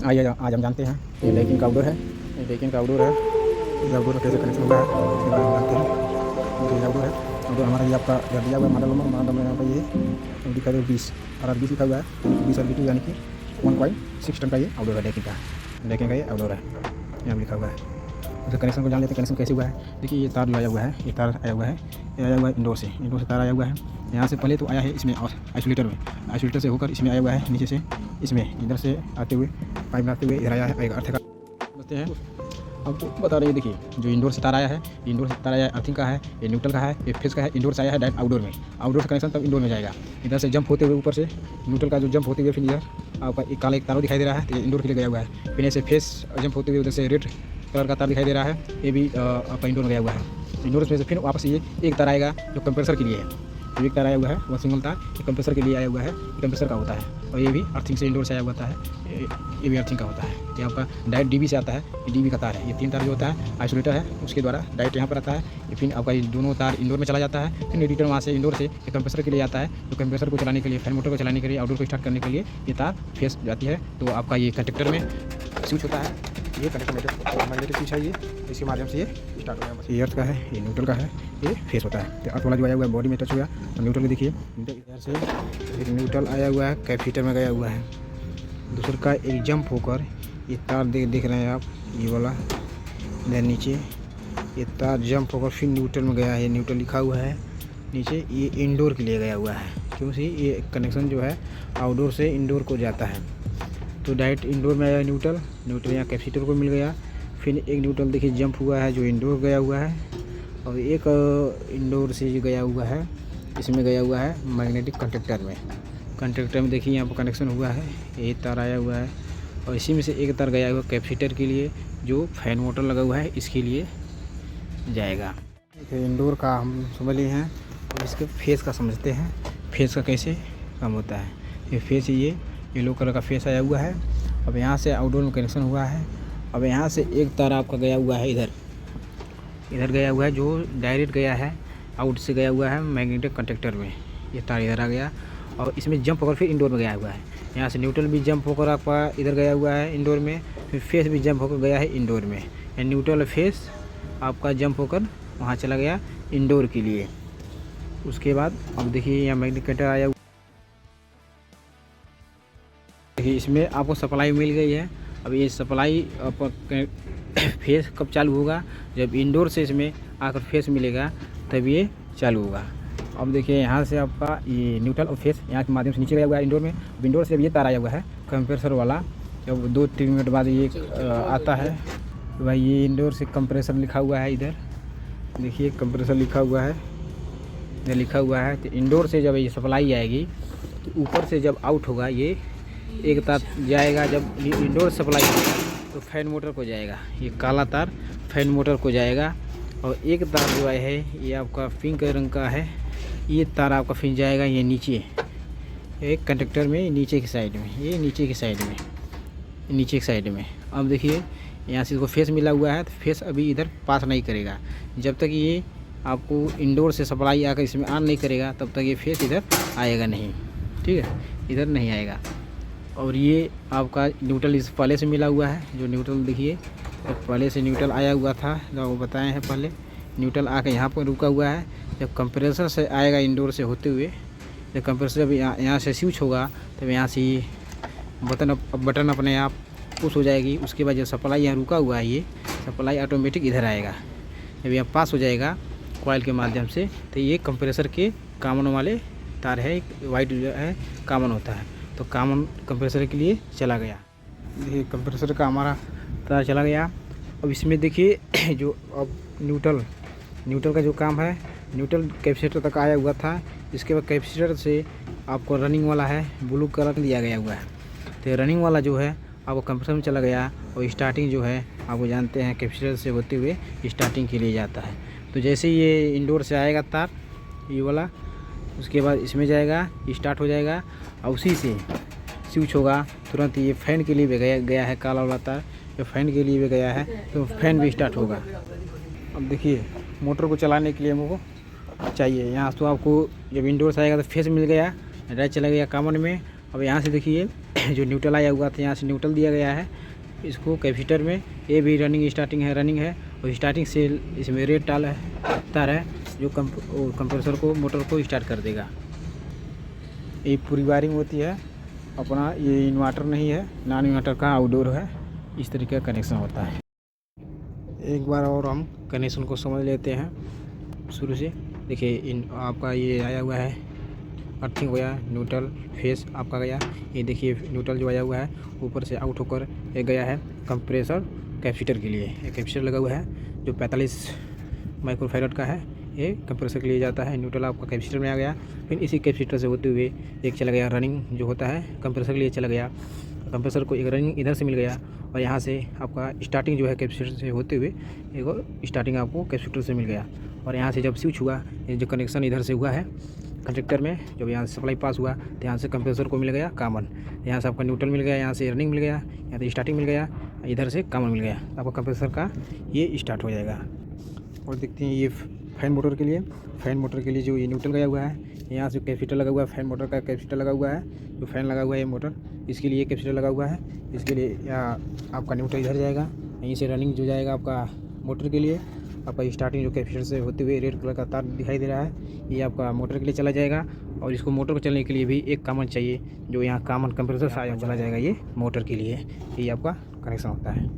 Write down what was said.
आइए आज हम जानते हैं ये लेकिन का आउटडोर है, ये लेकिन का आउटडोर है, ये आउटडोर का कैसे कनेक्शन होगा है इसके बारे में जानते हैं। तो ये आउटडोर है, आउटडोर हमारा ये आपका इधर दिया हुआ है मॉडल में यहाँ पर ये लिखा है 20 और 20 लिखा हुआ है 20 और 20 यानी कि 1.6 टन का ये आउटडोर है लेकिन का ये आउटडोर है यहाँ लिखा हुआ है। तो कनेक्शन को जान लेते हैं कनेक्शन कैसे हुआ है। देखिए ये तार लाया हुआ है, ये तार आया हुआ है, ये आया हुआ है इंडोर से तार आया हुआ है। यहाँ से पहले तो आया है इसमें आइसोलेटर से होकर इसमें आया हुआ है, नीचे से इसमें इधर से आते हुए पाइप लाते हुए इधर आया है अर्थ का बोलते हैं। आपको बता रहे हैं देखिए जो इंडोर से तार आया है, इंडोर से तार आया है अर्थिंग का है, ये न्यूट्रल का है, ये फेस का है। इंडोर से आया है डायरेक्ट आउटडोर से कनेक्शन तब इंडोर में जाएगा। इधर से जंप होते हुए ऊपर से न्यूट्रल का जो जंप होते हुए फिर इधर आपका एक काला एक तार दिखाई दे रहा है, तो ये इंडोर के लिए गया हुआ है। फिर ऐसे फेस जंप होते हुए उधर से रेड कलर का तार दिखाई दे रहा है, ये भी आपका इंडोर में गया हुआ है। इंडोर में से फिर वापस ये एक तार आएगा जो कंप्रेसर के लिए है, जो एक तार आया हुआ है वह सिंगल तार ये कंप्रेसर के लिए आया हुआ है, ये कंप्रेसर का होता है। और ये भी अर्थिंग से इंडोर से आया हुआ है, ये भी अर्थिंग का होता है। ये आपका डायरेक्ट डीबी से आता है, ये डीबी का तार है। ये 3 तार जो होता है आइसोलेटर है उसके द्वारा डायरेक्ट यहाँ पर आता है। ये फिर आपका ये दोनों तार इंडोर में चला जाता है, फिर रिटर्न वहाँ से इंडोर से ये कंप्रेसर के लिए आता है। तो कंप्रेसर को चलाने के लिए, फैन मोटर को चलाने के लिए, आउटडोर को स्टार्ट करने के लिए ये तार फेस जाती है। तो आपका ये कंडक्टर में स्विच होता है, ये कंडक्टर मैग्नेटिक स्विच है, ये इसके माध्यम से ये स्टार्ट होगा। ये अर्थ का है, ये न्यूट्रल का है, ये फेस होता है। तो अर्थ वाला जो आया हुआ है बॉडी में टच हुआ, और न्यूट्रल को देखिए इधर से एक न्यूट्रल आया हुआ है, कैपेसिटर में गया हुआ है। दूसरे का एक जंप होकर ये तार देख रहे हैं आप, ये वाला इधर नीचे ये तार जंप होकर फिर न्यूट्रल में गया है। ये न्यूट्रल लिखा हुआ है नीचे, ये इंडोर के लिए गया हुआ है क्योंकि ये कनेक्शन जो है आउटडोर से इंडोर को जाता है। तो डायरेक्ट इंडोर में आया न्यूट्रल यहाँ कैपेसिटर को मिल गया। फिर एक न्यूट्रल देखिए जंप हुआ है जो इंडोर गया हुआ है, और एक इंडोर से जो गया हुआ है इसमें गया हुआ है मैग्नेटिक कंडक्टर में देखिए यहाँ पर कनेक्शन हुआ है, ये तार आया हुआ है। और इसी में से एक तार गया हुआ कैपेसिटर के लिए जो फैन मोटर लगा हुआ है इसके लिए जाएगा। इंडोर का हम समझ लिए हैं, और इसके फेस का समझते हैं, फेस का कैसे काम होता है। ये फेस ये येलो कलर का फेस आया हुआ है। अब यहाँ से आउटडोर में कनेक्शन हुआ है। अब यहाँ से एक तार आपका गया हुआ है इधर गया हुआ है, जो डायरेक्ट गया है आउट से गया हुआ है मैग्नेटिक कंडक्टर में। ये तार इधर आ गया और इसमें जंप होकर फिर इंडोर में गया हुआ है। यहाँ से न्यूट्रल भी जंप होकर आपका इधर गया हुआ है इंडोर में, फिर फेस भी जंप होकर गया है इंडोर में। या न्यूट्रल फेस आपका जंप होकर वहाँ चला गया इंडोर के लिए। उसके बाद अब देखिए यहाँ मैग्नेटिक कंडक्टर आया हुआ, देखिए इसमें आपको सप्लाई मिल गई है। अब ये सप्लाई फेस कब चालू होगा, जब इंडोर से इसमें आकर फेस मिलेगा तब ये चालू होगा। अब देखिए यहाँ से आपका ये न्यूट्रल और फेस यहाँ के माध्यम से नीचे गया हुआ है इंडोर में। इंडोर से अब ये तार आया हुआ है कंप्रेसर वाला, जब 2-3 मिनट बाद ये आता है तो भाई ये इंडोर से कंप्रेसर लिखा हुआ है, इधर देखिए कंप्रेसर लिखा हुआ है, इधर लिखा हुआ है। तो इंडोर से जब ये सप्लाई आएगी तो ऊपर से जब आउट होगा ये एक तार जाएगा, जब इंडोर सप्लाई होगा तो फैन मोटर को जाएगा, ये काला तार फैन मोटर को जाएगा। और एक तार जो है ये आपका पिंक रंग का है, ये तार आपका फिर जाएगा ये नीचे एक कंडक्टर में, नीचे की साइड में, ये नीचे की साइड में। अब देखिए यहाँ से इसको फेस मिला हुआ है, तो फेस अभी इधर पास नहीं करेगा। जब तक ये आपको इंडोर से सप्लाई आकर इसमें ऑन नहीं करेगा तब तक ये फेस इधर आएगा नहीं, ठीक है, इधर नहीं आएगा। और ये आपका न्यूट्रल इस पहले से मिला हुआ है, जो न्यूट्रल देखिए पहले से न्यूट्रल आया हुआ था, जो वो बताए हैं पहले न्यूट्रल आकर यहाँ पर रुका हुआ है। जब कंप्रेसर से आएगा इंडोर से होते हुए, जब कंप्रेसर जब यहाँ से स्विच होगा तब यहाँ से ये बटन अपने आप पुश हो जाएगी। उसके बाद जब सप्लाई यहाँ रुका हुआ है ये सप्लाई ऑटोमेटिक इधर आएगा। जब यहाँ पास हो जाएगा कॉइल के माध्यम से तो ये कंप्रेसर के कॉमन वाले तार है, वाइट जो है कॉमन होता है, तो कॉमन कंप्रेसर के लिए चला गया। ये कंप्रेसर का हमारा तार चला गया। अब इसमें देखिए जो अब न्यूट्रल का जो काम है, न्यूट्रल कैपेसिटर तक आया हुआ था। इसके बाद कैपेसिटर से आपको रनिंग वाला है ब्लू कलर दिया गया हुआ है, तो रनिंग वाला जो है आपको कंप्रेसर में चला गया। और स्टार्टिंग जो है आपको जानते हैं कैपेसिटर से होते हुए स्टार्टिंग के लिए जाता है। तो जैसे ये इंडोर से आएगा तार ये वाला, उसके बाद इसमें जाएगा, स्टार्ट हो जाएगा, और उसी से स्विच होगा तुरंत। ये फैन के लिए भी गया है काला वाला तार, जो फैन के लिए भी गया है, तो फैन भी स्टार्ट होगा। अब देखिए मोटर को चलाने के लिए हमको चाहिए, यहाँ तो आपको जब इंडोर से आएगा तो फेस मिल गया, डायरेक्ट चला गया कॉमन में। अब यहाँ से देखिए जो न्यूट्रल आया हुआ था यहाँ से न्यूट्रल दिया गया है इसको कैपेसिटर में। ये भी रनिंग रनिंग है और स्टार्टिंग से इसमें रेड तार है जो कंप्रेसर को मोटर को स्टार्ट कर देगा। ये पूरी वायरिंग होती है अपना। ये इन्वर्टर नहीं है, नॉन इन्वर्टर का आउटडोर है। इस तरीके का कनेक्शन होता है। एक बार और हम कनेक्शन को समझ लेते हैं शुरू से। देखिए आपका ये आया हुआ है अर्थिंग गया, न्यूट्रल फेस आपका गया। ये देखिए न्यूट्रल जो आया हुआ है ऊपर से आउट होकर ये गया है कंप्रेसर कैपेसिटर के लिए। एक कैपेसिटर लगा हुआ है जो 45 माइक्रोफैराड का है। ये कंप्रेसर के लिए जाता है। न्यूट्रल आपका कैपेसिटर में आ गया, फिर इसी कैपेसिटर से होते हुए एक चला गया रनिंग जो होता है कंप्रेसर के लिए चला गया। कंप्रेसर को एक रनिंग इधर से मिल गया और यहाँ से आपका स्टार्टिंग जो है कैपेसिटर से होते हुए एक स्टार्टिंग आपको कैपेसिटर से मिल गया। और यहाँ से जब स्विच हुआ, ये जो कनेक्शन इधर से हुआ है कंडक्टर में, जब यहाँ से सप्लाई पास हुआ तो यहाँ से कंप्रेसर को मिल गया कॉमन। यहाँ से आपका न्यूट्रल मिल गया, यहाँ से रनिंग मिल गया, यहाँ से स्टार्टिंग मिल गया, इधर से कॉमन मिल गया। आपका कंप्रेसर का ये स्टार्ट हो जाएगा। और देखते हैं ये फैन मोटर के लिए। फैन मोटर के लिए जो ये न्यूट्रल गया हुआ है, यहाँ से कैपेसिटर लगा हुआ है। फैन मोटर का कैपेसिटर लगा हुआ है, जो फैन लगा हुआ है ये मोटर, इसके लिए कैपेसिटर लगा हुआ है। इसके लिए यहाँ आपका न्यूट्रल इधर जाएगा, यहीं से रनिंग जो जाएगा आपका मोटर के लिए। आपका स्टार्टिंग जो कैपेसिटर से होते हुए रेड कलर का तार दिखाई दे रहा है, ये आपका मोटर के लिए चला जाएगा। और इसको मोटर को चलने के लिए भी एक कॉमन चाहिए, जो यहाँ कॉमन कंप्रेसर चला जाएगा ये मोटर के लिए। ये आपका कनेक्शन होता है।